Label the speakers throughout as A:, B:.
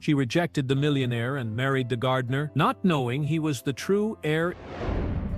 A: She rejected the millionaire and married the gardener, not knowing he was the true heir.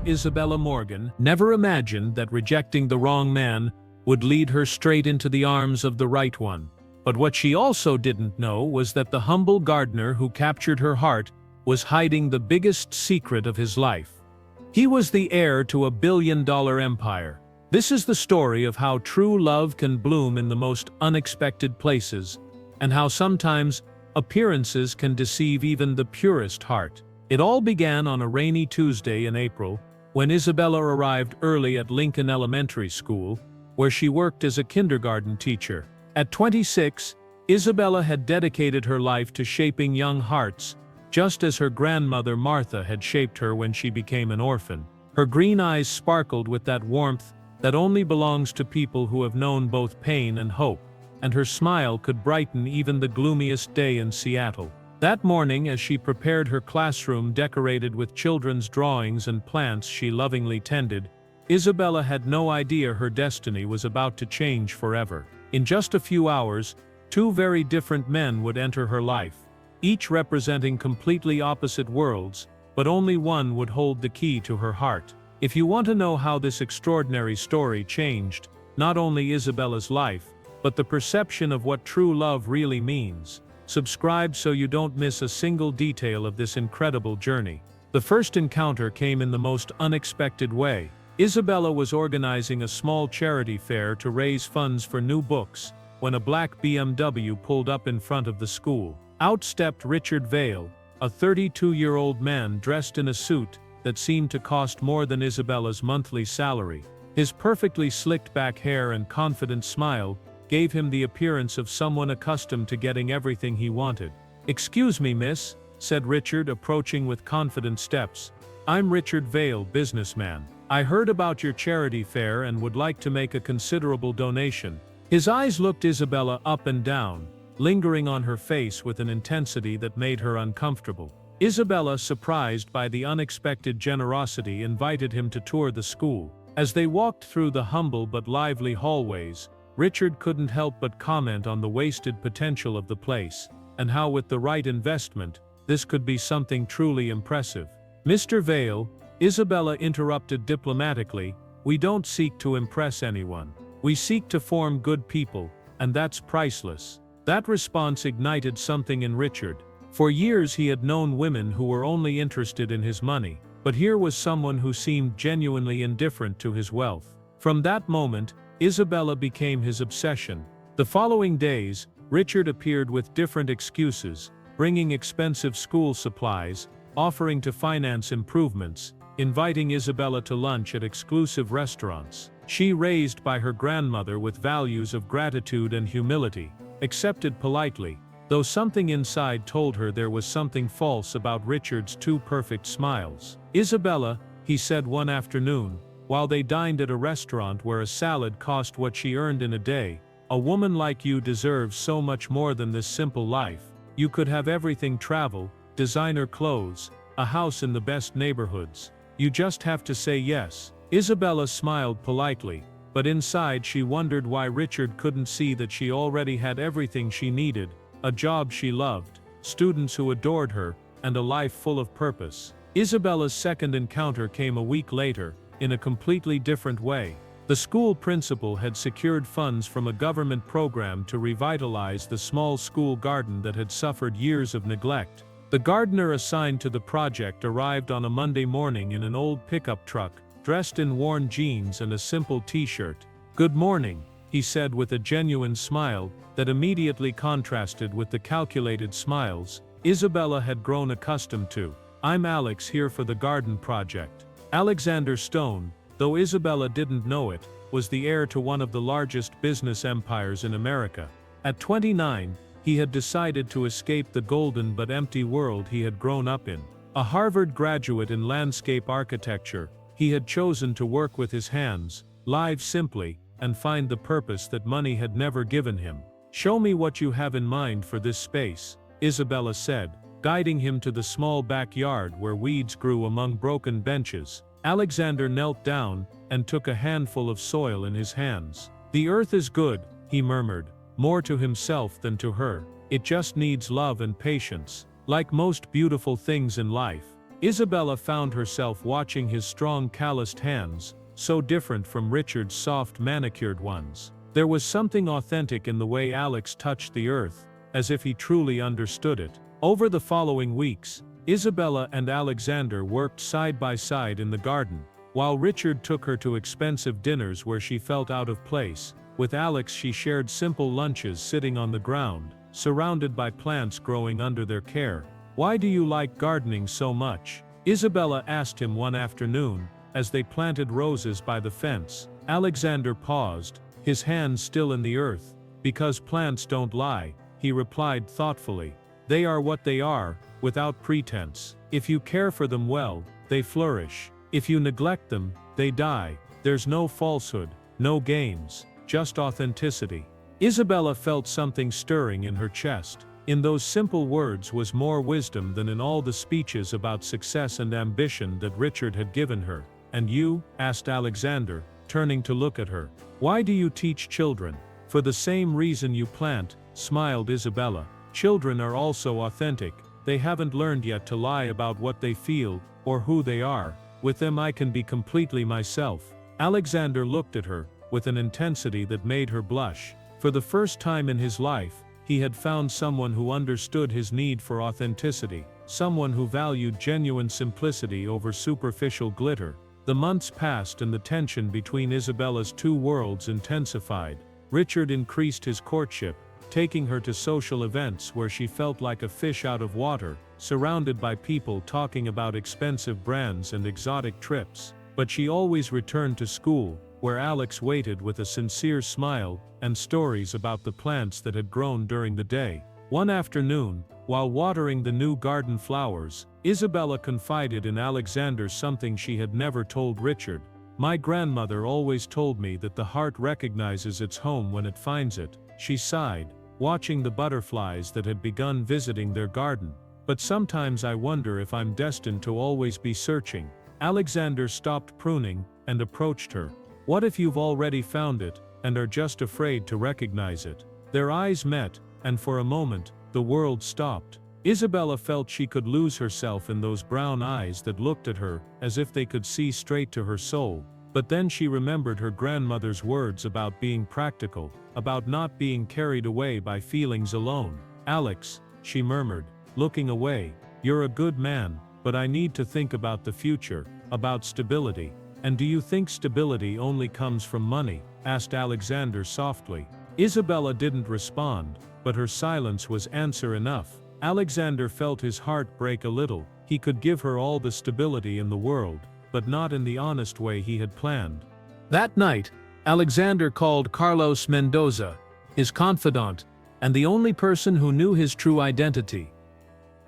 A: Isabella Morgan never imagined that rejecting the wrong man would lead her straight into the arms of the right one. But what she also didn't know was that the humble gardener who captured her heart was hiding the biggest secret of his life. He was the heir to a billion-dollar empire. This is the story of how true love can bloom in the most unexpected places, and how sometimes appearances can deceive even the purest heart. It all began on a rainy Tuesday in April, when Isabella arrived early at Lincoln Elementary School, where she worked as a kindergarten teacher. At 26, Isabella had dedicated her life to shaping young hearts, just as her grandmother Martha had shaped her when she became an orphan. Her green eyes sparkled with that warmth that only belongs to people who have known both pain and hope, and her smile could brighten even the gloomiest day in Seattle. That morning, as she prepared her classroom decorated with children's drawings and plants she lovingly tended, Isabella had no idea her destiny was about to change forever. In just a few hours, two very different men would enter her life, each representing completely opposite worlds, but only one would hold the key to her heart. If you want to know how this extraordinary story changed not only Isabella's life, but the perception of what true love really means, subscribe so you don't miss a single detail of this incredible journey. The first encounter came in the most unexpected way. Isabella was organizing a small charity fair to raise funds for new books, when a black BMW pulled up in front of the school. Out stepped Richard Vale, a 32-year-old man dressed in a suit that seemed to cost more than Isabella's monthly salary. His perfectly slicked back hair and confident smile gave him the appearance of someone accustomed to getting everything he wanted. "Excuse me, miss," said Richard, approaching with confident steps. "I'm Richard Vale, businessman. I heard about your charity fair and would like to make a considerable donation." His eyes looked Isabella up and down, lingering on her face with an intensity that made her uncomfortable. Isabella, surprised by the unexpected generosity, invited him to tour the school. As they walked through the humble but lively hallways, Richard couldn't help but comment on the wasted potential of the place, and how with the right investment, this could be something truly impressive. "Mr. Vale," Isabella interrupted diplomatically, "we don't seek to impress anyone. We seek to form good people, and that's priceless." That response ignited something in Richard. For years he had known women who were only interested in his money, but here was someone who seemed genuinely indifferent to his wealth. From that moment, Isabella became his obsession. The following days, Richard appeared with different excuses, bringing expensive school supplies, offering to finance improvements, inviting Isabella to lunch at exclusive restaurants. She, raised by her grandmother with values of gratitude and humility, accepted politely, though something inside told her there was something false about Richard's two perfect smiles. "Isabella," he said one afternoon, while they dined at a restaurant where a salad cost what she earned in a day, "a woman like you deserves so much more than this simple life. You could have everything: travel, designer clothes, a house in the best neighborhoods. You just have to say yes." Isabella smiled politely, but inside she wondered why Richard couldn't see that she already had everything she needed: a job she loved, students who adored her, and a life full of purpose. Isabella's second encounter came a week later, in a completely different way. The school principal had secured funds from a government program to revitalize the small school garden that had suffered years of neglect. The gardener assigned to the project arrived on a Monday morning in an old pickup truck, dressed in worn jeans and a simple t-shirt. "Good morning," he said with a genuine smile that immediately contrasted with the calculated smiles Isabella had grown accustomed to. "I'm Alex, here for the garden project." Alexander Stone, though Isabella didn't know it, was the heir to one of the largest business empires in America. At 29, he had decided to escape the golden but empty world he had grown up in. A Harvard graduate in landscape architecture, he had chosen to work with his hands, live simply, and find the purpose that money had never given him. "Show me what you have in mind for this space," Isabella said, guiding him to the small backyard where weeds grew among broken benches. Alexander knelt down and took a handful of soil in his hands. "The earth is good," he murmured, more to himself than to her. It just needs love and patience. Like most beautiful things in life, Isabella found herself watching his strong calloused hands, so different from Richard's soft manicured ones. There was something authentic in the way Alex touched the earth, as if he truly understood it. Over the following weeks, Isabella and Alexander worked side by side in the garden, while Richard took her to expensive dinners where she felt out of place. With Alex she shared simple lunches sitting on the ground, surrounded by plants growing under their care. "Why do you like gardening so much?" Isabella asked him one afternoon, as they planted roses by the fence. Alexander paused, his hands still in the earth. "Because plants don't lie," he replied thoughtfully. "They are what they are, without pretense. If you care for them well, they flourish. If you neglect them, they die. There's no falsehood, no games, just authenticity." Isabella felt something stirring in her chest. In those simple words was more wisdom than in all the speeches about success and ambition that Richard had given her. "And you?" asked Alexander, turning to look at her. "Why do you teach children?" "For the same reason you plant," smiled Isabella. "Children are also authentic. They haven't learned yet to lie about what they feel, or who they are. With them I can be completely myself." Alexander looked at her, with an intensity that made her blush. For the first time in his life, he had found someone who understood his need for authenticity, someone who valued genuine simplicity over superficial glitter. The months passed and the tension between Isabella's two worlds intensified. Richard increased his courtship, taking her to social events where she felt like a fish out of water, surrounded by people talking about expensive brands and exotic trips. But she always returned to school, where Alex waited with a sincere smile and stories about the plants that had grown during the day. One afternoon, while watering the new garden flowers, Isabella confided in Alexander something she had never told Richard. "My grandmother always told me that the heart recognizes its home when it finds it." She sighed, watching the butterflies that had begun visiting their garden. "But sometimes I wonder if I'm destined to always be searching." Alexander stopped pruning and approached her. "What if you've already found it, and are just afraid to recognize it?" Their eyes met, and for a moment, the world stopped. Isabella felt she could lose herself in those brown eyes that looked at her, as if they could see straight to her soul. But then she remembered her grandmother's words about being practical, about not being carried away by feelings alone. "Alex," she murmured, looking away, "you're a good man, but I need to think about the future, about stability." "And do you think stability only comes from money?" asked Alexander softly. Isabella didn't respond, but her silence was answer enough. Alexander felt his heart break a little. He could give her all the stability in the world, but not in the honest way he had planned. That night, Alexander called Carlos Mendoza, his confidant, and the only person who knew his true identity.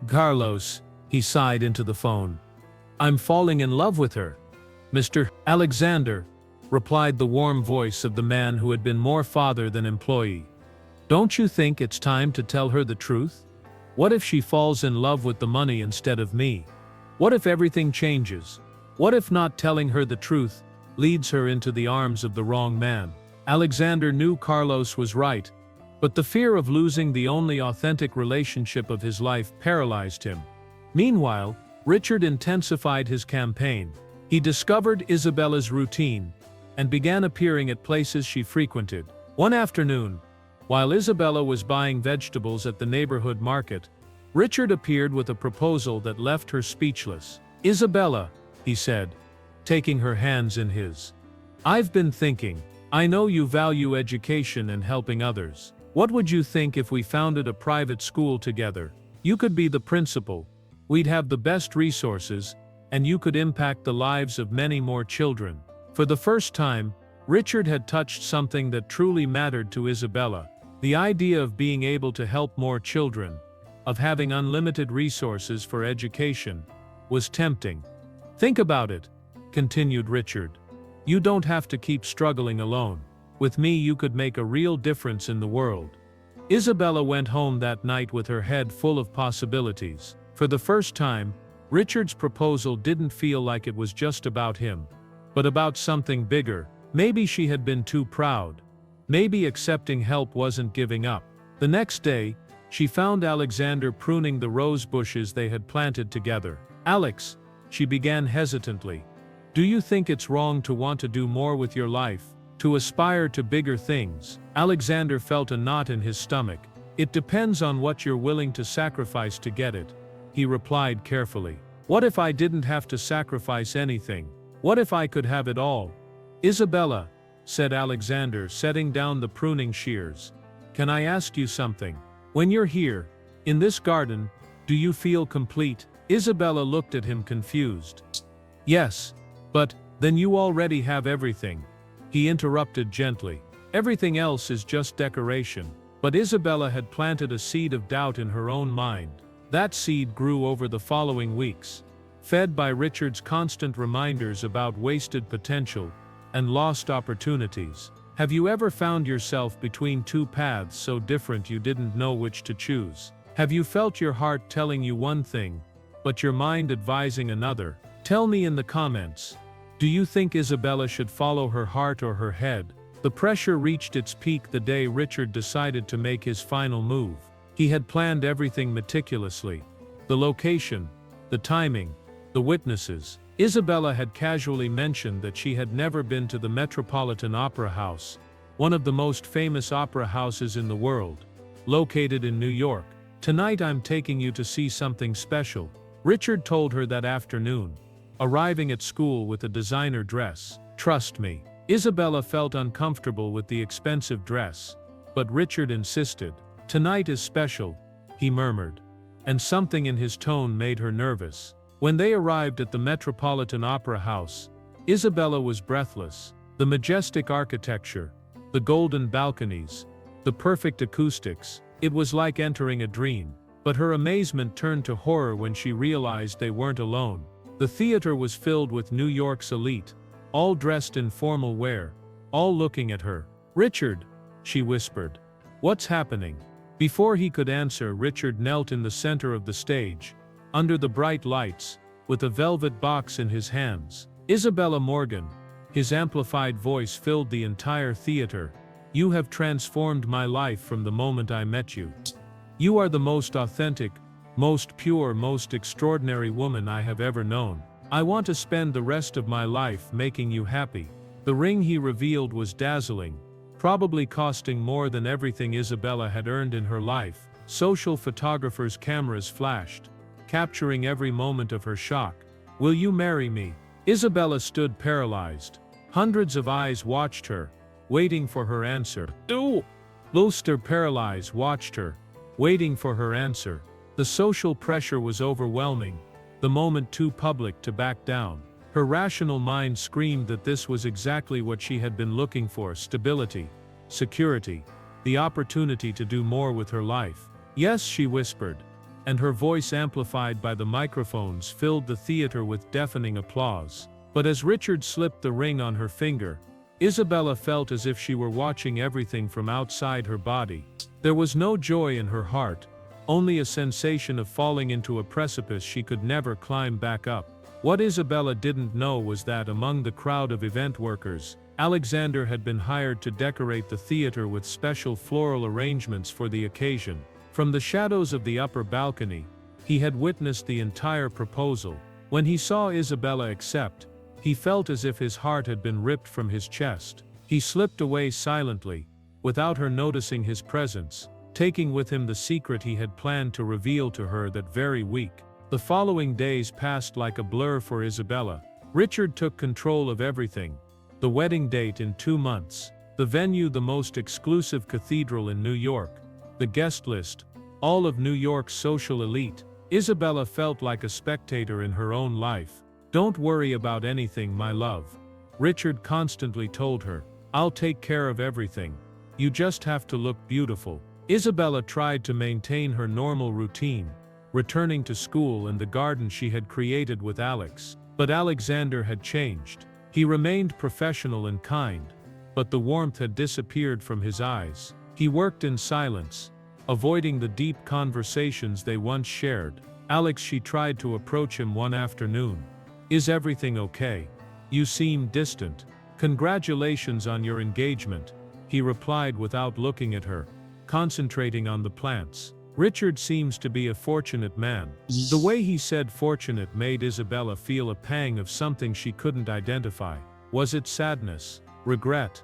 A: "Carlos," he sighed into the phone. "I'm falling in love with her." "Mr. Alexander," replied the warm voice of the man who had been more father than employee. "Don't you think it's time to tell her the truth? What if she falls in love with the money instead of me? What if everything changes? What if not telling her the truth leads her into the arms of the wrong man?" Alexander knew Carlos was right, but the fear of losing the only authentic relationship of his life paralyzed him. Meanwhile, Richard intensified his campaign. He discovered Isabella's routine and began appearing at places she frequented. One afternoon, while Isabella was buying vegetables at the neighborhood market, Richard appeared with a proposal that left her speechless. "Isabella," he said, taking her hands in his, "I've been thinking. I know you value education and helping others. What would you think if we founded a private school together? You could be the principal. We'd have the best resources, and you could impact the lives of many more children." For the first time, Richard had touched something that truly mattered to Isabella. The idea of being able to help more children, of having unlimited resources for education, was tempting. "Think about it," continued Richard. "You don't have to keep struggling alone. With me you could make a real difference in the world." Isabella went home that night with her head full of possibilities. For the first time, Richard's proposal didn't feel like it was just about him, but about something bigger. Maybe she had been too proud. Maybe accepting help wasn't giving up. The next day, She found Alexander pruning the rose bushes they had planted together. "Alex," she began hesitantly, "do you think it's wrong to want to do more with your life, to aspire to bigger things?" Alexander felt a knot in his stomach. "It depends on what you're willing to sacrifice to get it," he replied carefully. "What if I didn't have to sacrifice anything? What if I could have it all?" "Isabella," said Alexander, setting down the pruning shears, "can I ask you something? When you're here, in this garden, do you feel complete?" Isabella looked at him confused. "Yes, but then you already have everything," he interrupted gently. "Everything else is just decoration." But Isabella had planted a seed of doubt in her own mind. That seed grew over the following weeks, fed by Richard's constant reminders about wasted potential and lost opportunities. Have you ever found yourself between two paths so different you didn't know which to choose? Have you felt your heart telling you one thing, but your mind advising another? Tell me in the comments. Do you think Isabella should follow her heart or her head? The pressure reached its peak the day Richard decided to make his final move. He had planned everything meticulously. The location, the timing, the witnesses. Isabella had casually mentioned that she had never been to the Metropolitan Opera House, one of the most famous opera houses in the world, located in New York. "Tonight I'm taking you to see something special," Richard told her that afternoon, arriving at school with a designer dress. "Trust me." Isabella felt uncomfortable with the expensive dress, but Richard insisted. "Tonight is special," he murmured, and something in his tone made her nervous. When they arrived at the Metropolitan Opera House, Isabella was breathless. The majestic architecture, the golden balconies, the perfect acoustics, it was like entering a dream. But her amazement turned to horror when she realized they weren't alone. The theater was filled with New York's elite, all dressed in formal wear, all looking at her. "Richard," she whispered, "what's happening?" Before he could answer, Richard knelt in the center of the stage, under the bright lights, with a velvet box in his hands. "Isabella Morgan," his amplified voice filled the entire theater, "you have transformed my life from the moment I met you. You are the most authentic, most pure, most extraordinary woman I have ever known. I want to spend the rest of my life making you happy." The ring he revealed was dazzling, probably costing more than everything Isabella had earned in her life. Social photographers' cameras flashed, capturing every moment of her shock. "Will you marry me?" Isabella stood paralyzed. Hundreds of eyes watched her, waiting for her answer. Luster paralyzed watched her, waiting for her answer. The social pressure was overwhelming, the moment too public to back down. Her rational mind screamed that this was exactly what she had been looking for: stability, security, the opportunity to do more with her life. "Yes," she whispered, and her voice, amplified by the microphones, filled the theater with deafening applause. But as Richard slipped the ring on her finger, Isabella felt as if she were watching everything from outside her body. There was no joy in her heart, only a sensation of falling into a precipice she could never climb back up. What Isabella didn't know was that among the crowd of event workers, Alexander had been hired to decorate the theater with special floral arrangements for the occasion. From the shadows of the upper balcony, he had witnessed the entire proposal. When he saw Isabella accept, he felt as if his heart had been ripped from his chest. He slipped away silently, without her noticing his presence, taking with him the secret he had planned to reveal to her that very week. The following days passed like a blur for Isabella. Richard took control of everything. The wedding date in 2 months, the venue, the most exclusive cathedral in New York, the guest list, all of New York's social elite. Isabella felt like a spectator in her own life. "Don't worry about anything, my love," Richard constantly told her. "I'll take care of everything. You just have to look beautiful." Isabella tried to maintain her normal routine, returning to school and the garden she had created with Alex. But Alexander had changed. He remained professional and kind, but the warmth had disappeared from his eyes. He worked in silence, avoiding the deep conversations they once shared. "Alex," she tried to approach him one afternoon. "Is everything okay? You seem distant." "Congratulations on your engagement," he replied without looking at her, concentrating on the plants. Richard seems to be a fortunate man. The way he said fortunate made Isabella feel a pang of something she couldn't identify. Was it sadness? Regret?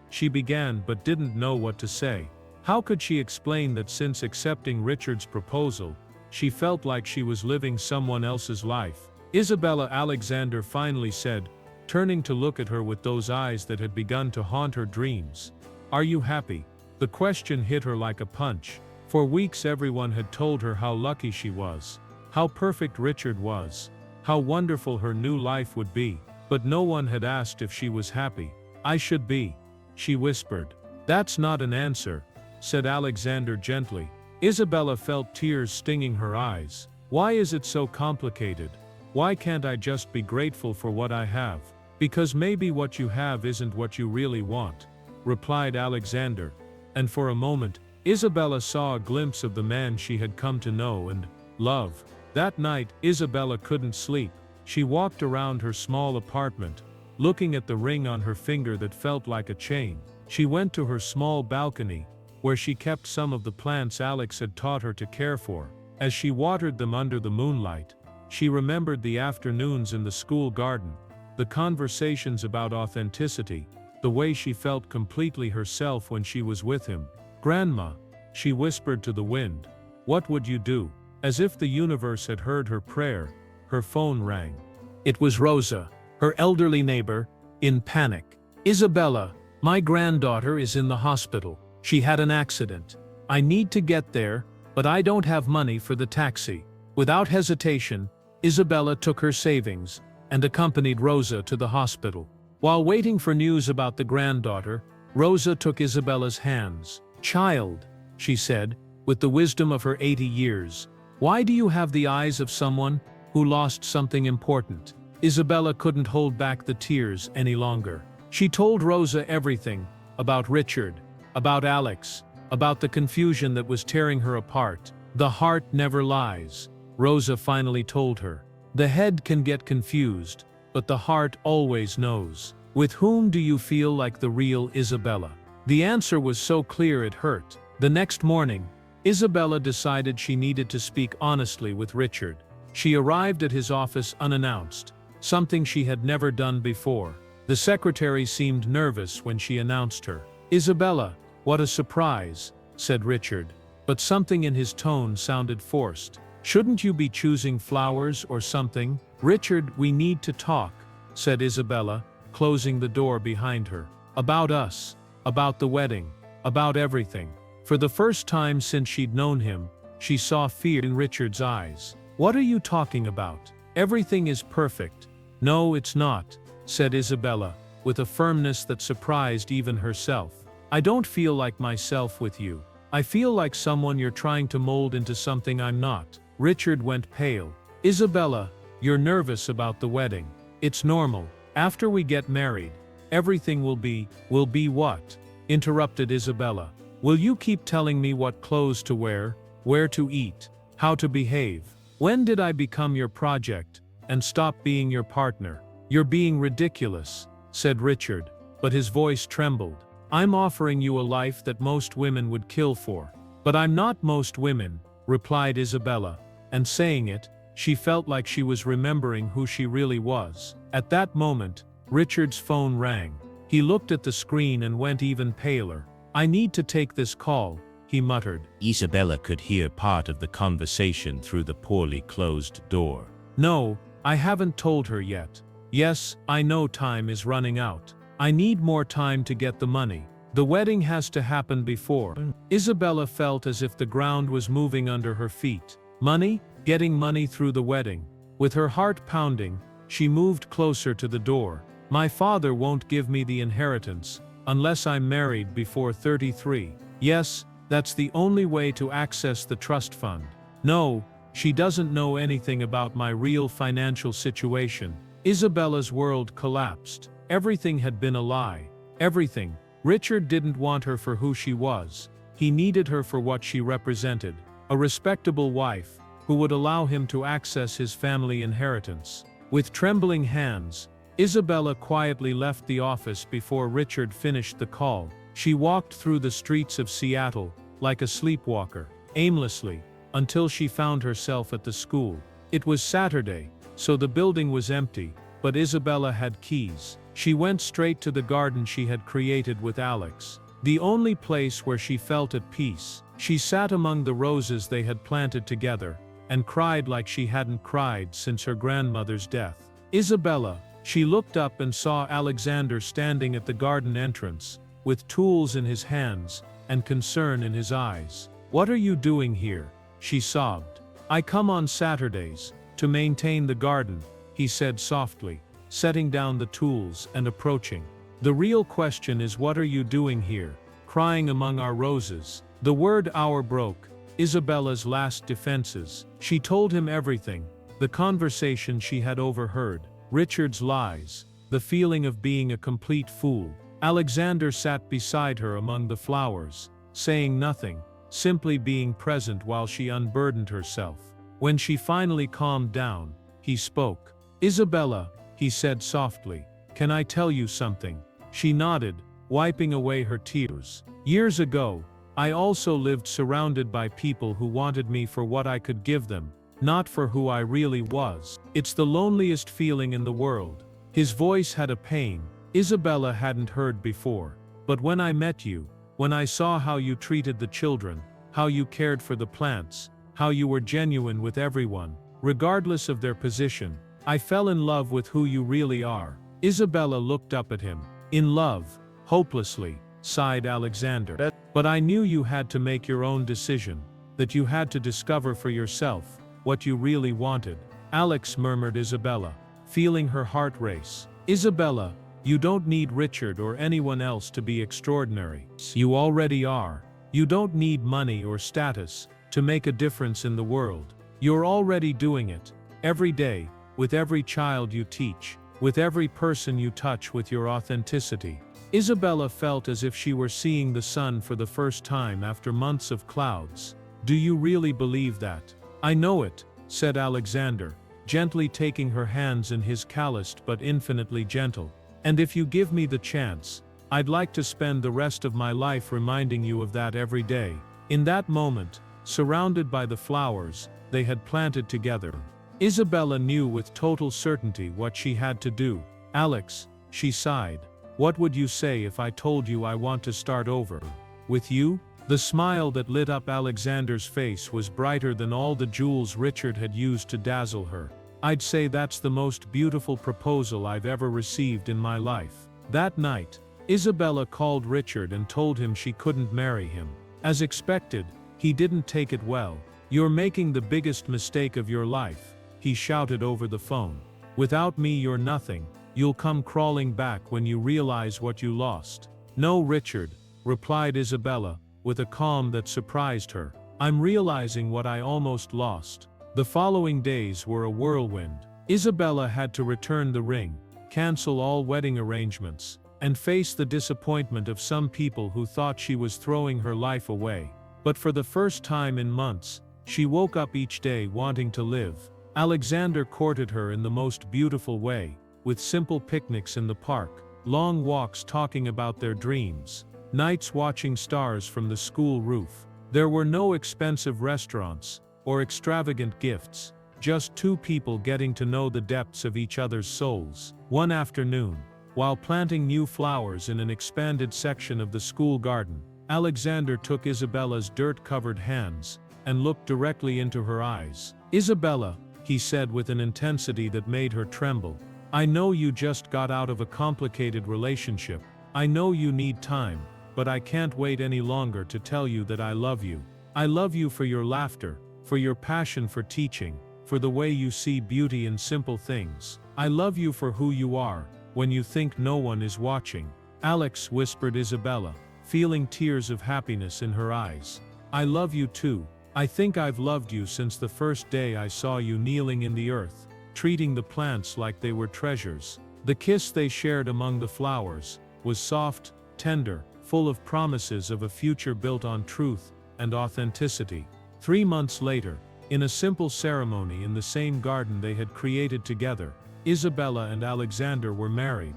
A: She began but didn't know what to say. How could she explain that since accepting Richard's proposal, she felt like she was living someone else's life? Isabella, Alexander finally said, turning to look at her with those eyes that had begun to haunt her dreams. Are you happy? The question hit her like a punch. For weeks everyone had told her how lucky she was, how perfect Richard was, how wonderful her new life would be, but no one had asked if she was happy. I should be, she whispered. That's not an answer, said Alexander gently. Isabella felt tears stinging her eyes. Why is it so complicated? Why can't I just be grateful for what I have? Because maybe what you have isn't what you really want, replied Alexander. And for a moment, Isabella saw a glimpse of the man she had come to know and love. That night, Isabella couldn't sleep. She walked around her small apartment, looking at the ring on her finger that felt like a chain. She went to her small balcony, where she kept some of the plants Alex had taught her to care for. As she watered them under the moonlight, she remembered the afternoons in the school garden, the conversations about authenticity, the way she felt completely herself when she was with him. Grandma, she whispered to the wind, what would you do? As if the universe had heard her prayer, her phone rang. It was Rosa, her elderly neighbor, in panic. Isabella, my granddaughter is in the hospital. She had an accident. I need to get there, but I don't have money for the taxi. Without hesitation, Isabella took her savings and accompanied Rosa to the hospital. While waiting for news about the granddaughter, Rosa took Isabella's hands. Child, she said, with the wisdom of her 80 years, why do you have the eyes of someone who lost something important? Isabella couldn't hold back the tears any longer. She told Rosa everything, about Richard, about Alex, about the confusion that was tearing her apart. The heart never lies, Rosa finally told her. The head can get confused, but the heart always knows. With whom do you feel like the real Isabella? The answer was so clear it hurt. The next morning, Isabella decided she needed to speak honestly with Richard. She arrived at his office unannounced, something she had never done before. The secretary seemed nervous when she announced her. Isabella, what a surprise, said Richard, but something in his tone sounded forced. Shouldn't you be choosing flowers or something? Richard, we need to talk, said Isabella, closing the door behind her. About us, about the wedding, about everything. For the first time since she'd known him, she saw fear in Richard's eyes. What are you talking about? Everything is perfect. No, it's not, said Isabella, with a firmness that surprised even herself. I don't feel like myself with you. I feel like someone you're trying to mold into something I'm not. Richard went pale. Isabella, you're nervous about the wedding. It's normal. After we get married, everything will be what? Interrupted Isabella. Will you keep telling me what clothes to wear, where to eat, how to behave? When did I become your project and stop being your partner? You're being ridiculous, said Richard, but his voice trembled. I'm offering you a life that most women would kill for. But I'm not most women, replied Isabella, and saying it, she felt like she was remembering who she really was. At that moment, Richard's phone rang. He looked at the screen and went even paler. I need to take this call, he muttered.
B: Isabella could hear part of the conversation through the poorly closed door.
A: No, I haven't told her yet. Yes, I know time is running out. I need more time to get the money. The wedding has to happen before. Isabella felt as if the ground was moving under her feet. Money? Getting money through the wedding. With her heart pounding, she moved closer to the door. My father won't give me the inheritance unless I'm married before 33. Yes, that's the only way to access the trust fund. No, she doesn't know anything about my real financial situation. Isabella's world collapsed. Everything had been a lie. Everything. Richard didn't want her for who she was. He needed her for what she represented. A respectable wife, who would allow him to access his family inheritance. With trembling hands, Isabella quietly left the office before Richard finished the call. She walked through the streets of Seattle, like a sleepwalker, aimlessly, until she found herself at the school. It was Saturday, so the building was empty, but Isabella had keys. She went straight to the garden she had created with Alex, the only place where she felt at peace. She sat among the roses they had planted together, and cried like she hadn't cried since her grandmother's death. Isabella, she looked up and saw Alexander standing at the garden entrance, with tools in his hands, and concern in his eyes. "What are you doing here?" she sobbed. "I come on Saturdays, to maintain the garden," he said softly, setting down the tools and approaching. "The real question is, what are you doing here, crying among our roses?" The word "our" broke Isabella's last defenses. She told him everything, the conversation she had overheard, Richard's lies, the feeling of being a complete fool. Alexander sat beside her among the flowers, saying nothing, simply being present while she unburdened herself. When she finally calmed down, he spoke. "Isabella," he said softly, "can I tell you something?" She nodded, wiping away her tears. "Years ago, I also lived surrounded by people who wanted me for what I could give them, not for who I really was. It's the loneliest feeling in the world." His voice had a pain Isabella hadn't heard before. "But when I met you, when I saw how you treated the children, how you cared for the plants, how you were genuine with everyone, regardless of their position, I fell in love with who you really are." Isabella looked up at him. "In love, hopelessly," sighed Alexander. "But I knew you had to make your own decision, that you had to discover for yourself what you really wanted." "Alex," murmured Isabella, feeling her heart race. "Isabella, you don't need Richard or anyone else to be extraordinary. You already are. You don't need money or status to make a difference in the world. You're already doing it, every day, with every child you teach, with every person you touch with your authenticity." Isabella felt as if she were seeing the sun for the first time after months of clouds. "Do you really believe that?" "I know it," said Alexander, gently taking her hands in his, calloused but infinitely gentle. "And if you give me the chance, I'd like to spend the rest of my life reminding you of that every day." In that moment, surrounded by the flowers they had planted together, Isabella knew with total certainty what she had to do. "Alex," she sighed, "what would you say if I told you I want to start over with you?" The smile that lit up Alexander's face was brighter than all the jewels Richard had used to dazzle her. "I'd say that's the most beautiful proposal I've ever received in my life." That night, Isabella called Richard and told him she couldn't marry him. As expected, he didn't take it well. "You're making the biggest mistake of your life," he shouted over the phone. "Without me you're nothing. You'll come crawling back when you realize what you lost." "No, Richard," replied Isabella, with a calm that surprised her. "I'm realizing what I almost lost." The following days were a whirlwind. Isabella had to return the ring, cancel all wedding arrangements, and face the disappointment of some people who thought she was throwing her life away. But for the first time in months, she woke up each day wanting to live. Alexander courted her in the most beautiful way, with simple picnics in the park, long walks talking about their dreams, nights watching stars from the school roof. There were no expensive restaurants or extravagant gifts, just two people getting to know the depths of each other's souls. One afternoon, while planting new flowers in an expanded section of the school garden, Alexander took Isabella's dirt-covered hands and looked directly into her eyes. "Isabella," he said with an intensity that made her tremble, "I know you just got out of a complicated relationship. I know you need time, but I can't wait any longer to tell you that I love you. I love you for your laughter, for your passion for teaching, for the way you see beauty in simple things. I love you for who you are, when you think no one is watching." "Alex," whispered Isabella, feeling tears of happiness in her eyes. "I love you too. I think I've loved you since the first day I saw you kneeling in the earth, treating the plants like they were treasures." The kiss they shared among the flowers was soft, tender, full of promises of a future built on truth and authenticity. 3 months later, in a simple ceremony in the same garden they had created together, Isabella and Alexander were married.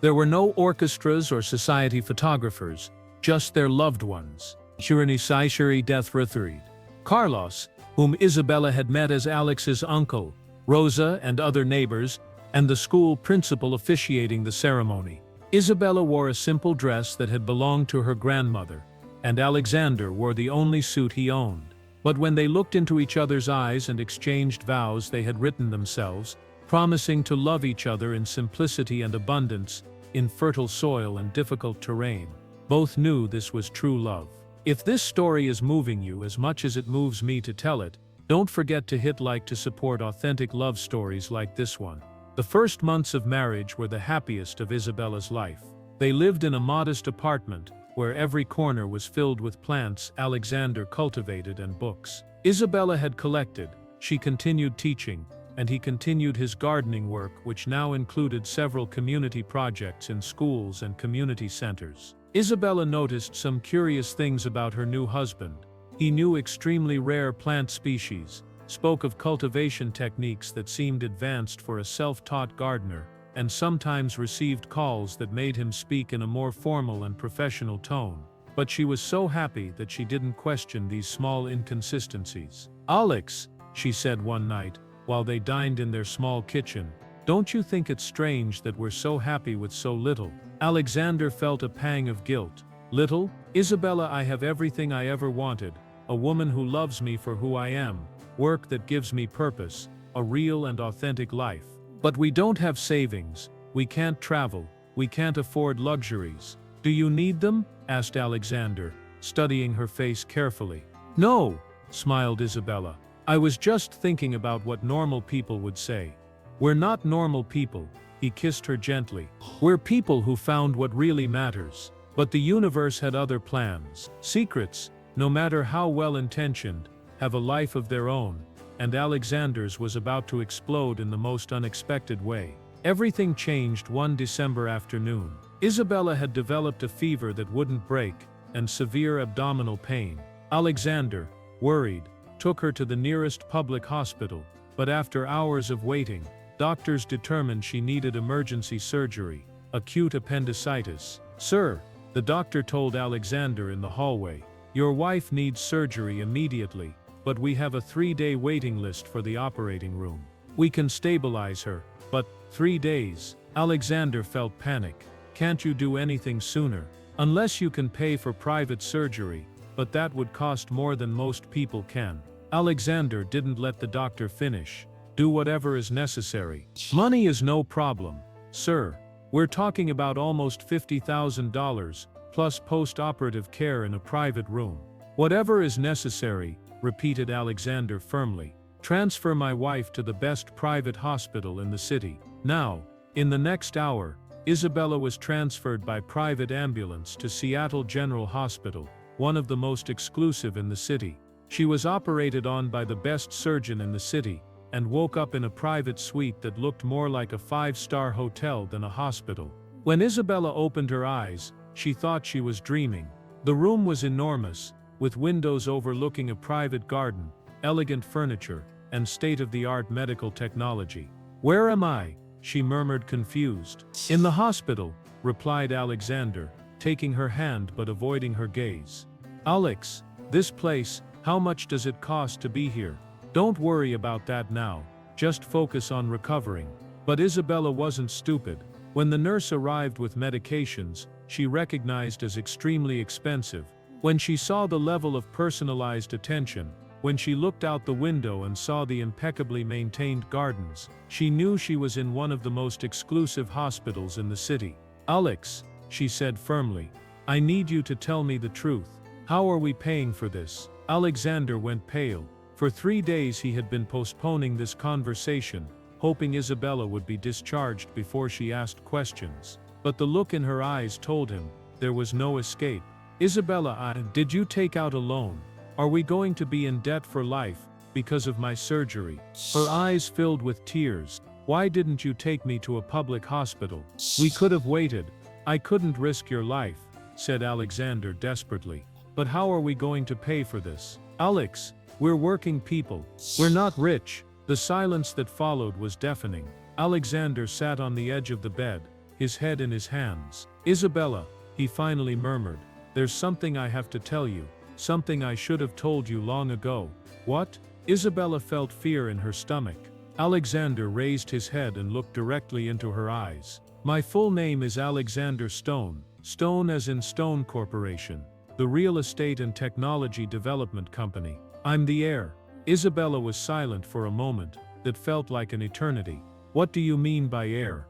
A: There were no orchestras or society photographers, just their loved ones. Shirani death refereed. Carlos, whom Isabella had met as Alex's uncle, Rosa and other neighbors, and the school principal officiating the ceremony. Isabella wore a simple dress that had belonged to her grandmother, and Alexander wore the only suit he owned. But when they looked into each other's eyes and exchanged vows they had written themselves, promising to love each other in simplicity and abundance, in fertile soil and difficult terrain, both knew this was true love. If this story is moving you as much as it moves me to tell it, don't forget to hit like to support authentic love stories like this one. The first months of marriage were the happiest of Isabella's life. They lived in a modest apartment, where every corner was filled with plants Alexander cultivated and books Isabella had collected. She continued teaching, and he continued his gardening work, which now included several community projects in schools and community centers. Isabella noticed some curious things about her new husband. He knew extremely rare plant species, spoke of cultivation techniques that seemed advanced for a self-taught gardener, and sometimes received calls that made him speak in a more formal and professional tone. But she was so happy that she didn't question these small inconsistencies. "Alex," she said one night, while they dined in their small kitchen, "don't you think it's strange that we're so happy with so little?" Alexander felt a pang of guilt. "Little? Isabella, I have everything I ever wanted, a woman who loves me for who I am, work that gives me purpose, a real and authentic life. But we don't have savings, we can't travel, we can't afford luxuries. Do you need them?" asked Alexander, studying her face carefully. "No," smiled Isabella. "I was just thinking about what normal people would say. We're not normal people." He kissed her gently. "We're people who found what really matters. But the universe had other plans. Secrets, no matter how well-intentioned, have a life of their own, and Alexander's was about to explode in the most unexpected way. Everything changed one December afternoon. Isabella had developed a fever that wouldn't break, and severe abdominal pain. Alexander, worried, took her to the nearest public hospital, but after hours of waiting, doctors determined she needed emergency surgery, acute appendicitis. "Sir," the doctor told Alexander in the hallway, "your wife needs surgery immediately, but we have a 3-day waiting list for the operating room. We can stabilize her, but 3 days." Alexander felt panic. "Can't you do anything sooner?" "Unless you can pay for private surgery, but that would cost more than most people can." Alexander didn't let the doctor finish. "Do whatever is necessary. Money is no problem, sir. We're talking about almost $50,000, plus post-operative care in a private room." "Whatever is necessary," repeated Alexander firmly. "Transfer my wife to the best private hospital in the city, now." In the next hour, Isabella was transferred by private ambulance to Seattle General Hospital, one of the most exclusive in the city. She was operated on by the best surgeon in the city, and woke up in a private suite that looked more like a 5-star hotel than a hospital. When Isabella opened her eyes, she thought she was dreaming. The room was enormous, with windows overlooking a private garden, elegant furniture, and state-of-the-art medical technology. "Where am I?" she murmured, confused. "In the hospital," replied Alexander, taking her hand but avoiding her gaze. "Alex, this place, how much does it cost to be here?" "Don't worry about that now, just focus on recovering." But Isabella wasn't stupid. When the nurse arrived with medications she recognized as extremely expensive, when she saw the level of personalized attention, when she looked out the window and saw the impeccably maintained gardens, she knew she was in one of the most exclusive hospitals in the city. "Alex," she said firmly, "I need you to tell me the truth. How are we paying for this?" Alexander went pale. For 3 days he had been postponing this conversation, hoping Isabella would be discharged before she asked questions. But the look in her eyes told him there was no escape. "Isabella, did you take out a loan? Are we going to be in debt for life, because of my surgery?" Her eyes filled with tears. "Why didn't you take me to a public hospital? We could have waited. I couldn't risk your life," said Alexander desperately. "But how are we going to pay for this? Alex, we're working people. We're not rich." The silence that followed was deafening. Alexander sat on the edge of the bed, his head in his hands. "Isabella," he finally murmured, "there's something I have to tell you." something I should have told you long ago. What? Isabella felt fear in her stomach. Alexander raised his head and looked directly into her eyes. My full name is Alexander Stone. Stone as in Stone Corporation, the real estate and technology development company. I'm the heir. Isabella was silent for a moment that felt like an eternity. What do you mean by heir?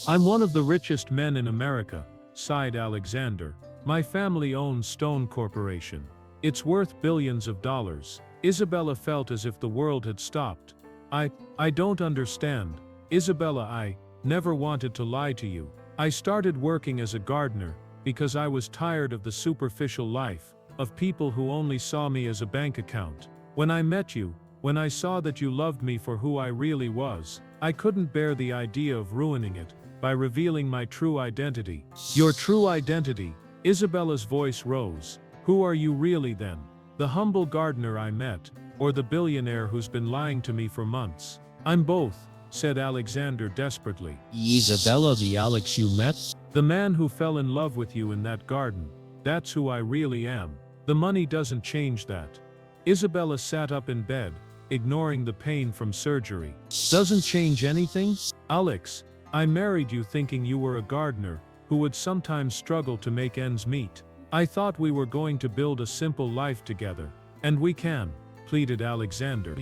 A: I'm one of the richest men in America, sighed Alexander. My family owns Stone Corporation. It's worth billions of dollars. Isabella felt as if the world had stopped. I don't understand. Isabella, I never wanted to lie to you. I started working as a gardener because I was tired of the superficial life, of people who only saw me as a bank account. When I met you, when I saw that you loved me for who I really was, I couldn't bear the idea of ruining it by revealing my true identity. Your true identity? Isabella's voice rose. Who are you really then? The humble gardener I met, or the billionaire who's been lying to me for months? I'm both, said Alexander desperately.
C: Isabella, the Alex you met?
A: The man who fell in love with you in that garden. That's who I really am. The money doesn't change that. Isabella sat up in bed, ignoring the pain from surgery. Doesn't change anything? Alex, I married you thinking you were a gardener who would sometimes struggle to make ends meet. I thought we were going to build a simple life together. And we can, pleaded Alexander.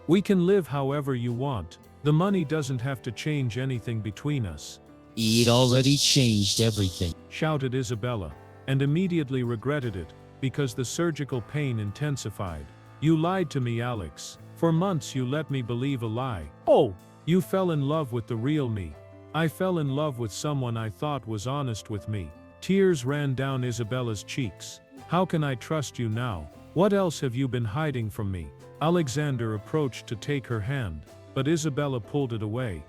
A: We can live however you want. The money doesn't have to change anything between us.
C: It already changed everything,
A: shouted Isabella, and immediately regretted it, because the surgical pain intensified. You lied to me, Alex. For months you let me believe a lie. Oh! You fell in love with the real me. I fell in love with someone I thought was honest with me. Tears ran down Isabella's cheeks. How can I trust you now? What else have you been hiding from me? Alexander approached to take her hand, but Isabella pulled it away.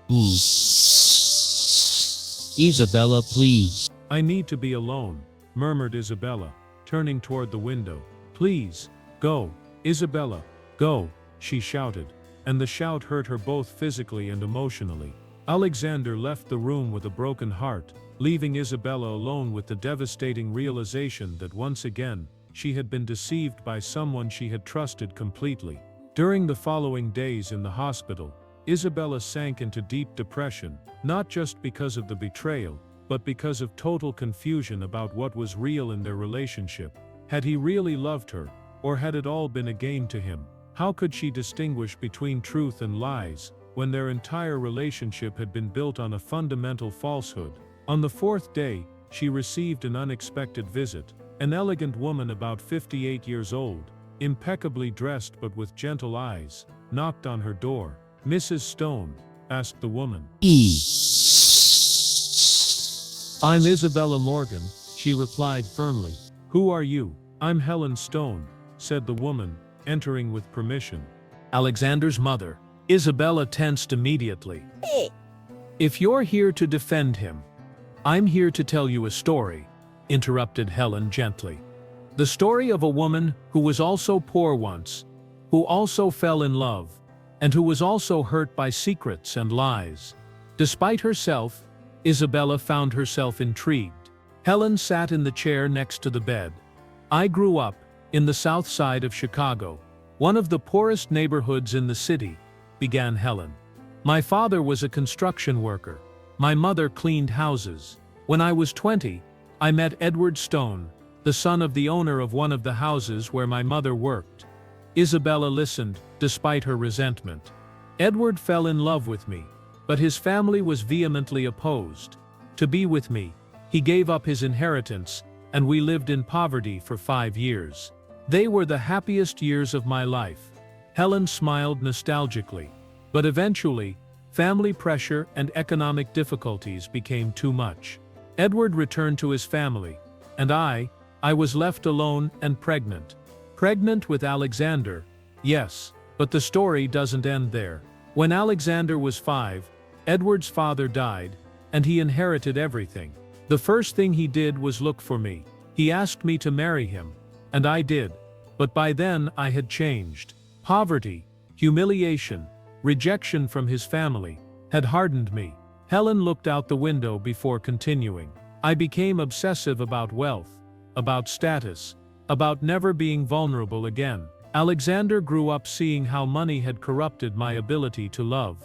C: Isabella, please.
A: I need to be alone, murmured Isabella, turning toward the window. Please, go, Isabella, go, she shouted, and the shout hurt her both physically and emotionally. Alexander left the room with a broken heart, leaving Isabella alone with the devastating realization that once again, she had been deceived by someone she had trusted completely. During the following days in the hospital, Isabella sank into deep depression, not just because of the betrayal, but because of total confusion about what was real in their relationship. Had he really loved her, or had it all been a game to him? How could she distinguish between truth and lies, when their entire relationship had been built on a fundamental falsehood? On the fourth day, she received an unexpected visit. An elegant woman about 58 years old, impeccably dressed but with gentle eyes, knocked on her door. Mrs. Stone? Asked the woman. I'm Isabella Morgan, she replied firmly. Who are you? I'm Helen Stone, said the woman, entering with permission. Alexander's mother. Isabella tensed immediately. If you're here to defend him, I'm here to tell you a story, interrupted Helen gently. The story of a woman who was also poor once, who also fell in love, and who was also hurt by secrets and lies. Despite herself, Isabella found herself intrigued. Helen sat in the chair next to the bed. I grew up in the south side of Chicago, one of the poorest neighborhoods in the city, began Helen. My father was a construction worker. My mother cleaned houses. When I was 20, I met Edward Stone, the son of the owner of one of the houses where my mother worked. Isabella listened, despite her resentment. Edward fell in love with me, but his family was vehemently opposed. To be with me, he gave up his inheritance, and we lived in poverty for 5 years. They were the happiest years of my life. Helen smiled nostalgically. But eventually, family pressure and economic difficulties became too much. Edward returned to his family, and I was left alone and pregnant. Pregnant with Alexander, yes, but the story doesn't end there. When Alexander was 5, Edward's father died, and he inherited everything. The first thing he did was look for me. He asked me to marry him, and I did. But by then I had changed. Poverty, humiliation, rejection from his family had hardened me. Helen looked out the window before continuing. I became obsessive about wealth, about status, about never being vulnerable again. Alexander grew up seeing how money had corrupted my ability to love.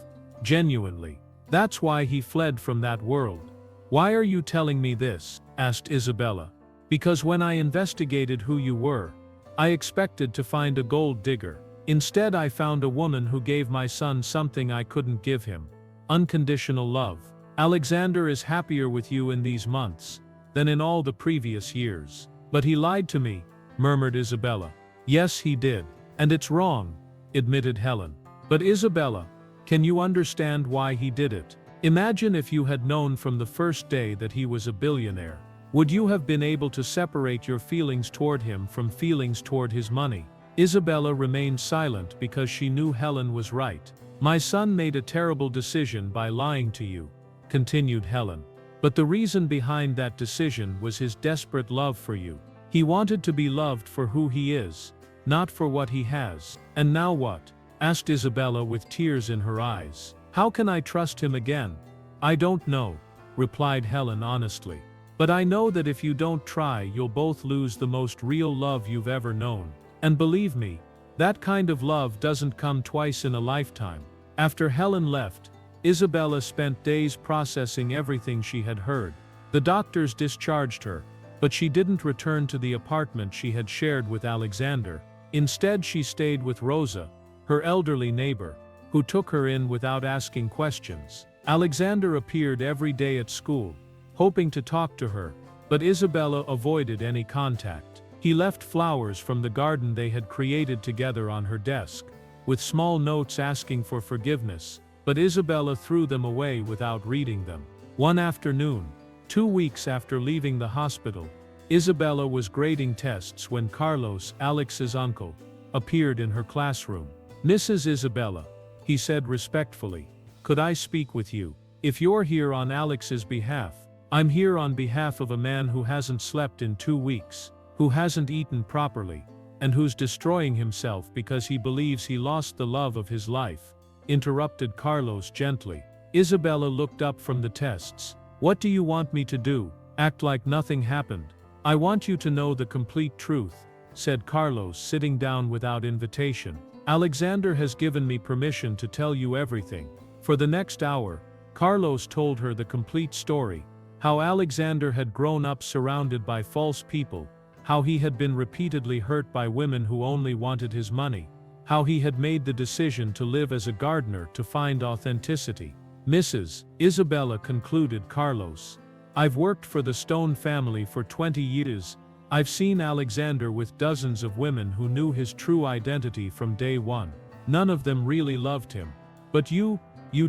A: Genuinely. That's why he fled from that world. Why are you telling me this? Asked Isabella. Because when I investigated who you were, I expected to find a gold digger. Instead, I found a woman who gave my son something I couldn't give him. Unconditional love. Alexander is happier with you in these months than in all the previous years. But he lied to me, murmured Isabella. Yes, he did. And it's wrong, admitted Helen. But Isabella, can you understand why he did it? Imagine if you had known from the first day that he was a billionaire. Would you have been able to separate your feelings toward him from feelings toward his money? Isabella remained silent because she knew Helen was right. My son made a terrible decision by lying to you, continued Helen. But the reason behind that decision was his desperate love for you. He wanted to be loved for who he is, not for what he has. And now what? Asked Isabella with tears in her eyes. How can I trust him again? I don't know, replied Helen honestly. But I know that if you don't try, you'll both lose the most real love you've ever known. And believe me, that kind of love doesn't come twice in a lifetime. After Helen left, Isabella spent days processing everything she had heard. The doctors discharged her, but she didn't return to the apartment she had shared with Alexander. Instead, she stayed with Rosa, her elderly neighbor, who took her in without asking questions. Alexander appeared every day at school, hoping to talk to her, but Isabella avoided any contact. He left flowers from the garden they had created together on her desk, with small notes asking for forgiveness, but Isabella threw them away without reading them. One afternoon, 2 weeks after leaving the hospital, Isabella was grading tests when Carlos, Alex's uncle, appeared in her classroom. Mrs. Isabella, he said respectfully, could I speak with you? If you're here on Alex's behalf, I'm here on behalf of a man who hasn't slept in 2 weeks, who hasn't eaten properly, and who's destroying himself because he believes he lost the love of his life, interrupted Carlos gently. Isabella looked up from the tests. What do you want me to do? Act like nothing happened? I want you to know the complete truth, said Carlos, sitting down without invitation. Alexander has given me permission to tell you everything. For the next hour, Carlos told her the complete story, how Alexander had grown up surrounded by false people, how he had been repeatedly hurt by women who only wanted his money, how he had made the decision to live as a gardener to find authenticity. Mrs. Isabella, concluded Carlos, I've worked for the Stone family for 20 years. I've seen Alexander with dozens of women who knew his true identity from day one. None of them really loved him. But you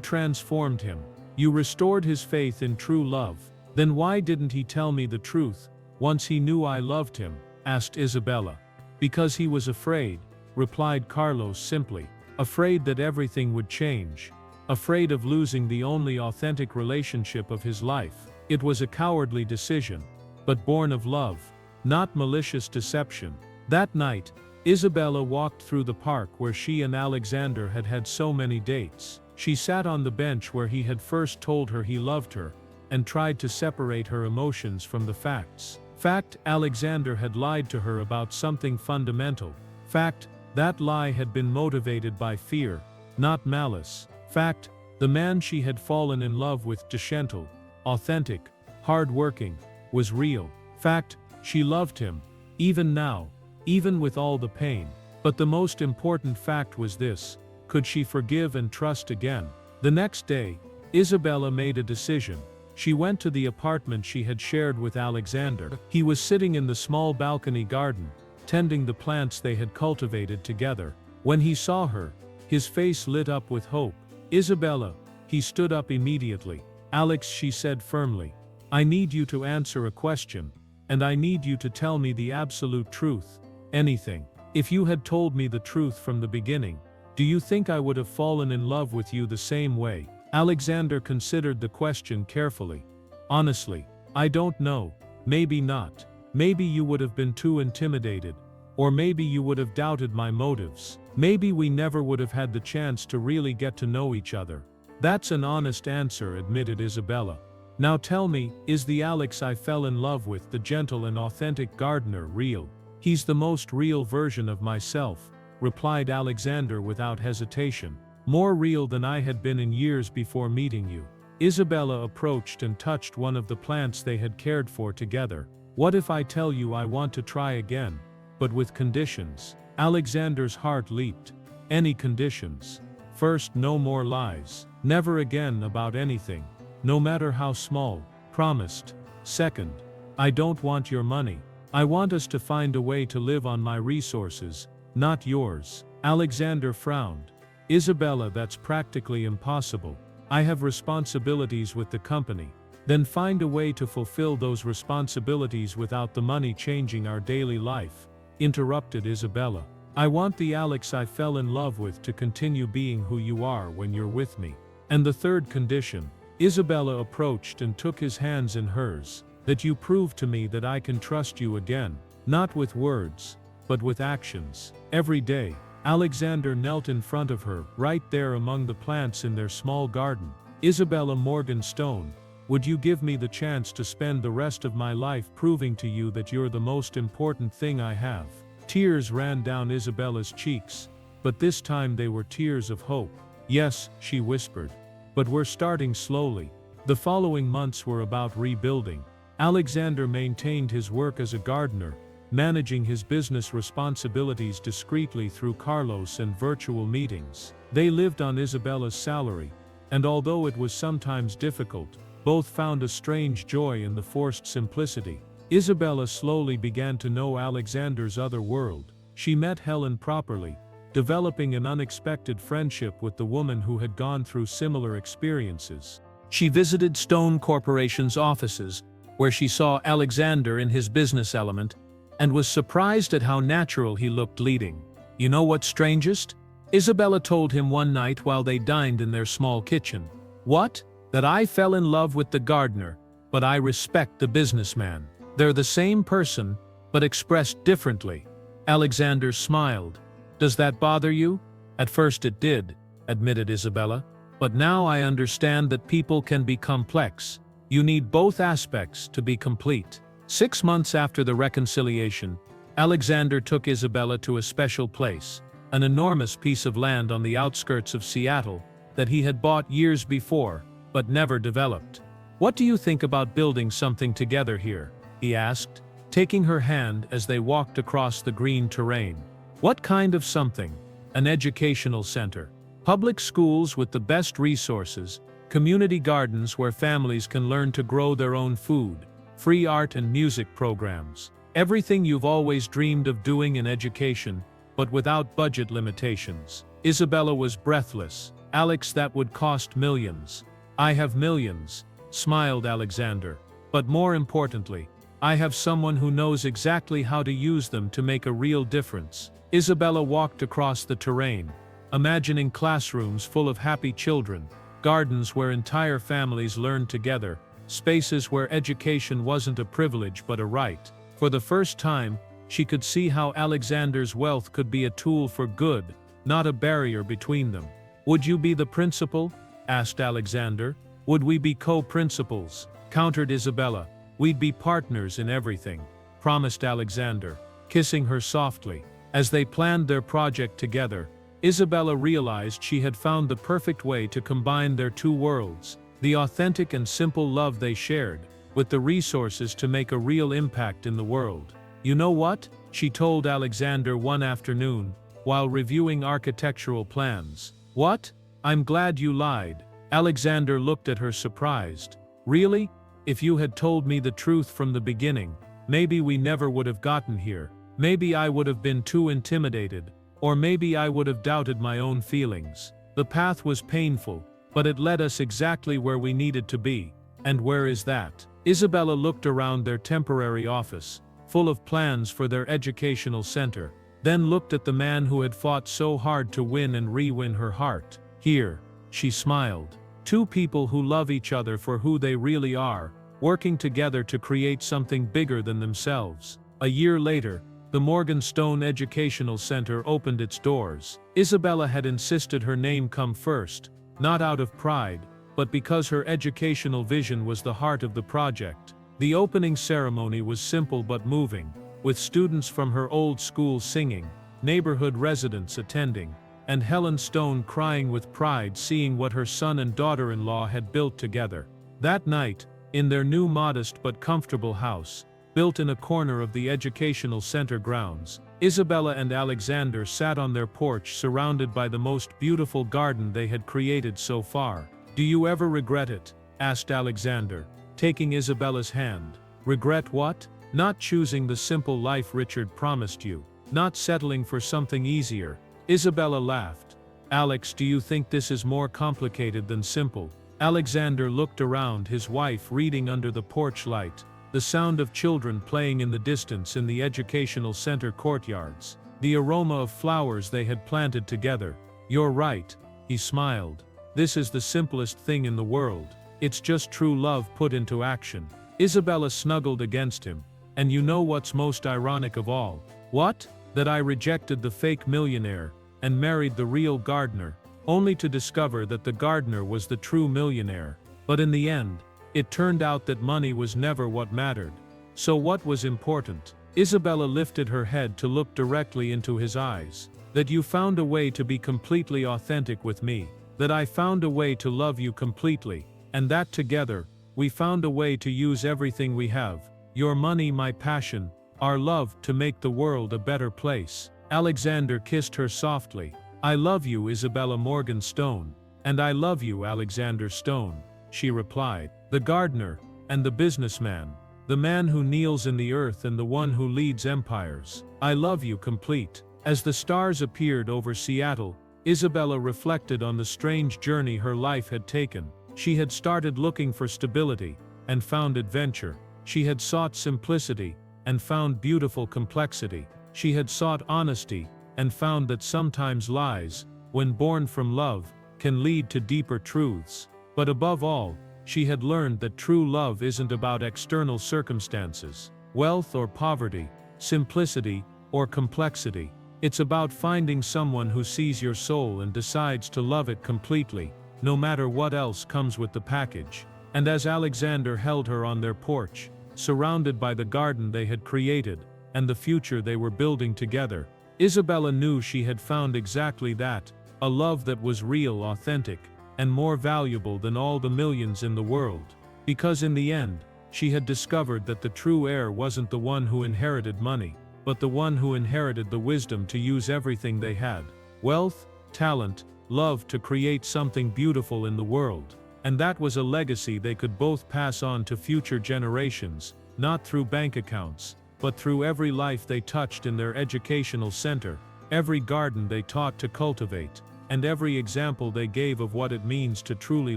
A: transformed him. You restored his faith in true love. Then why didn't he tell me the truth once he knew I loved him? Asked Isabella. Because he was afraid, replied Carlos simply. Afraid that everything would change. Afraid of losing the only authentic relationship of his life. It was a cowardly decision, but born of love, not malicious deception. That night, Isabella walked through the park where she and Alexander had had so many dates. She sat on the bench where he had first told her he loved her, and tried to separate her emotions from the facts. Fact, Alexander had lied to her about something fundamental. Fact, that lie had been motivated by fear, not malice. Fact, the man she had fallen in love with, gentle, authentic, hard-working, was real. Fact, she loved him, even now, even with all the pain. But the most important fact was this: could she forgive and trust again? The next day, Isabella made a decision. She went to the apartment she had shared with Alexander. He was sitting in the small balcony garden, tending the plants they had cultivated together. When he saw her, his face lit up with hope. Isabella, he stood up immediately. Alex, she said firmly, I need you to answer a question, and I need you to tell me the absolute truth. Anything. If you had told me the truth from the beginning, do you think I would have fallen in love with you the same way? Alexander considered the question carefully. Honestly, I don't know. Maybe not. Maybe you would have been too intimidated. Or maybe you would have doubted my motives. Maybe we never would have had the chance to really get to know each other. That's an honest answer, admitted Isabella. Now tell me, is the Alex I fell in love with, the gentle and authentic gardener, real? He's the most real version of myself, replied Alexander without hesitation. More real than I had been in years before meeting you. Isabella approached and touched one of the plants they had cared for together. What if I tell you I want to try again, but with conditions? Alexander's heart leaped. Any conditions? First, no more lies. Never again about anything, no matter how small. Promised. Second, I don't want your money. I want us to find a way to live on my resources, not yours. Alexander frowned. Isabella, that's practically impossible. I have responsibilities with the company. Then find a way to fulfill those responsibilities without the money changing our daily life, interrupted Isabella. I want the Alex I fell in love with to continue being who you are when you're with me. And the third condition, Isabella approached and took his hands in hers, that you prove to me that I can trust you again, not with words, but with actions. Every day, Alexander knelt in front of her, right there among the plants in their small garden. Isabella Morgenstone, would you give me the chance to spend the rest of my life proving to you that you're the most important thing I have? Tears ran down Isabella's cheeks, but this time they were tears of hope. Yes, she whispered. But we're starting slowly. The following months were about rebuilding. Alexander maintained his work as a gardener, managing his business responsibilities discreetly through Carlos and virtual meetings. They lived on Isabella's salary, and although it was sometimes difficult, both found a strange joy in the forced simplicity. Isabella slowly began to know Alexander's other world. She met Helen properly, developing an unexpected friendship with the woman who had gone through similar experiences. She visited Stone Corporation's offices, where she saw Alexander in his business element, and was surprised at how natural he looked leading. You know what's strangest? Isabella told him one night while they dined in their small kitchen. What? That I fell in love with the gardener, but I respect the businessman. They're the same person, but expressed differently. Alexander smiled. Does that bother you? At first it did, admitted Isabella. But now I understand that people can be complex. You need both aspects to be complete. 6 months after the reconciliation, Alexander took Isabella to a special place, an enormous piece of land on the outskirts of Seattle that he had bought years before, but never developed. What do you think about building something together here? He asked, taking her hand as they walked across the green terrain. What kind of something? An educational center. Public schools with the best resources, community gardens where families can learn to grow their own food, free art and music programs. Everything you've always dreamed of doing in education, but without budget limitations. Isabella was breathless. Alex, that would cost millions. I have millions, smiled Alexander. But more importantly, I have someone who knows exactly how to use them to make a real difference. Isabella walked across the terrain, imagining classrooms full of happy children, gardens where entire families learned together, spaces where education wasn't a privilege but a right. For the first time, she could see how Alexander's wealth could be a tool for good, not a barrier between them. Would you be the principal? Asked Alexander. Would we be co-principals? Countered Isabella. We'd be partners in everything, promised Alexander, kissing her softly. As they planned their project together, Isabella realized she had found the perfect way to combine their two worlds, the authentic and simple love they shared, with the resources to make a real impact in the world. You know what? She told Alexander one afternoon, while reviewing architectural plans. What? I'm glad you lied. Alexander looked at her surprised. Really? If you had told me the truth from the beginning, maybe we never would have gotten here. Maybe I would have been too intimidated, or maybe I would have doubted my own feelings. The path was painful, but it led us exactly where we needed to be. And where is that? Isabella looked around their temporary office, full of plans for their educational center, then looked at the man who had fought so hard to win and re-win her heart. Here, she smiled. Two people who love each other for who they really are, working together to create something bigger than themselves. A year later, the Morgenstone Educational Center opened its doors. Isabella had insisted her name come first, not out of pride, but because her educational vision was the heart of the project. The opening ceremony was simple but moving, with students from her old school singing, neighborhood residents attending, and Helen Stone crying with pride seeing what her son and daughter-in-law had built together. That night, in their new modest but comfortable house, built in a corner of the educational center grounds, Isabella and Alexander sat on their porch surrounded by the most beautiful garden they had created so far. "Do you ever regret it?" asked Alexander, taking Isabella's hand. "Regret what?" "Not choosing the simple life Richard promised you, not settling for something easier." Isabella laughed. "Alex, do you think this is more complicated than simple?" Alexander looked around, his wife reading under the porch light, the sound of children playing in the distance in the educational center courtyards, the aroma of flowers they had planted together. "You're right," he smiled. "This is the simplest thing in the world. It's just true love put into action." Isabella snuggled against him. "And you know what's most ironic of all?" "What?" "That I rejected the fake millionaire and married the real gardener, only to discover that the gardener was the true millionaire. But in the end, it turned out that money was never what mattered. So what was important?" Isabella lifted her head to look directly into his eyes. "That you found a way to be completely authentic with me. That I found a way to love you completely. And that together, we found a way to use everything we have. Your money, my passion, our love, to make the world a better place." Alexander kissed her softly. "I love you, Isabella Morgan Stone." "And I love you, Alexander Stone," she replied. "The gardener, and the businessman, the man who kneels in the earth and the one who leads empires. I love you complete." As the stars appeared over Seattle, Isabella reflected on the strange journey her life had taken. She had started looking for stability, and found adventure. She had sought simplicity, and found beautiful complexity. She had sought honesty, and found that sometimes lies, when born from love, can lead to deeper truths. But above all, she had learned that true love isn't about external circumstances, wealth or poverty, simplicity or complexity. It's about finding someone who sees your soul and decides to love it completely, no matter what else comes with the package. And as Alexander held her on their porch, surrounded by the garden they had created, and the future they were building together, Isabella knew she had found exactly that, a love that was real, authentic, and more valuable than all the millions in the world. Because in the end, she had discovered that the true heir wasn't the one who inherited money, but the one who inherited the wisdom to use everything they had, wealth, talent, love, to create something beautiful in the world. And that was a legacy they could both pass on to future generations, not through bank accounts, but through every life they touched in their educational center, every garden they taught to cultivate, and every example they gave of what it means to truly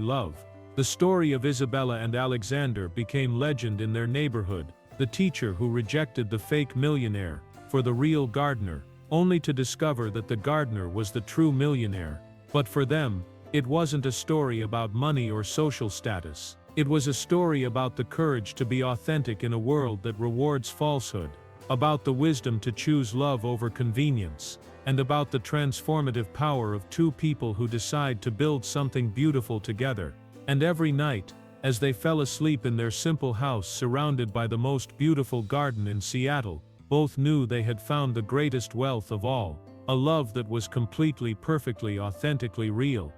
A: love. The story of Isabella and Alexander became legend in their neighborhood, the teacher who rejected the fake millionaire for the real gardener, only to discover that the gardener was the true millionaire. But for them, it wasn't a story about money or social status. It was a story about the courage to be authentic in a world that rewards falsehood, about the wisdom to choose love over convenience, and about the transformative power of two people who decide to build something beautiful together. And every night, as they fell asleep in their simple house surrounded by the most beautiful garden in Seattle, both knew they had found the greatest wealth of all, a love that was completely, perfectly, authentically real.